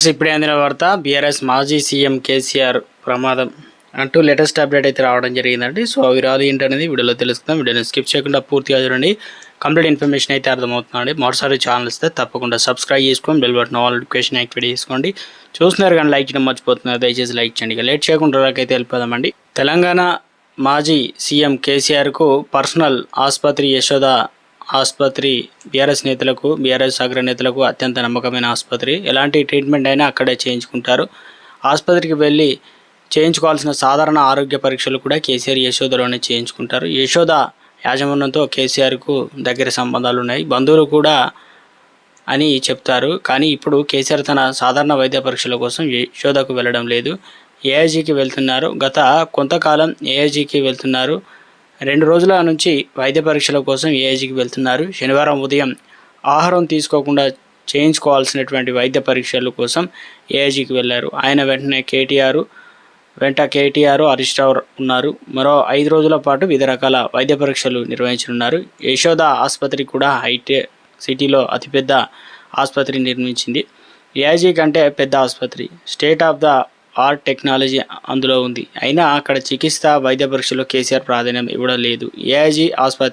ఇప్పుడే అందిన వార్త బీఆర్ఎస్ మాజీ సీఎం కేసీఆర్ ప్రమాదం అంటూ లేటెస్ట్ అప్డేట్ అయితే రావడం జరిగిందండి. సో అవి రాదు ఏంటనేది వీడియోలో తెలుసుకుందాం. వీడియోని స్కిప్ చేయకుండా పూర్తిగా చూడండి. కంప్లీట్ ఇన్ఫర్మేషన్ అయితే అర్థమవుతుందండి. మొదటిసారి ఛానల్ ఇస్తే తప్పకుండా సబ్స్క్రైబ్ చేసుకొని bell button all notification activate చేసుకోండి. చూస్తున్నారు కానీ లైక్ చేయడం మర్చిపోతున్నారు, దయచేసి లైక్ చేయండి. లేట్ చేయకుండా అయితే వెళ్ళిపోదామండి. తెలంగాణ మాజీ సీఎం కేసీఆర్కు పర్సనల్ ఆసుపత్రి యశోద ఆసుపత్రి బీఆర్ఎస్ నేతలకు, బీఆర్ఎస్ అగ్రనేతలకు అత్యంత నమ్మకమైన ఆసుపత్రి. ఎలాంటి ట్రీట్మెంట్ అయినా అక్కడే చేయించుకుంటారు. ఆసుపత్రికి వెళ్ళి చేయించుకోవాల్సిన సాధారణ ఆరోగ్య పరీక్షలు కూడా కేసీఆర్ యశోదలోనే చేయించుకుంటారు. యశోద యాజమాన్యంతో కేసీఆర్కు దగ్గర సంబంధాలు ఉన్నాయి, బంధువులు కూడా అని చెప్తారు. కానీ ఇప్పుడు కేసీఆర్ తన సాధారణ వైద్య పరీక్షల కోసం యశోదకు వెళ్ళడం లేదు, ఏఐజీకి వెళ్తున్నారు. గత కొంతకాలం ఏఐజీకి వెళ్తున్నారు. 2 రోజుల నుంచి వైద్య పరీక్షల కోసం ఏఐజీకి వెళ్తున్నారు. శనివారం ఉదయం ఆహారం తీసుకోకుండా చేయించుకోవాల్సినటువంటి వైద్య పరీక్షల కోసం ఏఐజీకి వెళ్ళారు. ఆయన వెంట కేటీఆర్ హరీష్ రావు ఉన్నారు. మరో 5 రోజుల పాటు వివిధ రకాల వైద్య పరీక్షలు నిర్వహించనున్నారు. యశోద ఆసుపత్రి కూడా హైటెక్ సిటీలో అతిపెద్ద ఆసుపత్రి నిర్మించింది. ఏఐజీ కంటే పెద్ద ఆసుపత్రి, state of the art technology అందులో ఉంది. అయినా అక్కడ చికిత్స, వైద్య పరీక్షలో కేసీఆర్ ప్రాధాన్యం ఇవ్వడం లేదు. ఏఐజీ ఆసుపత్రి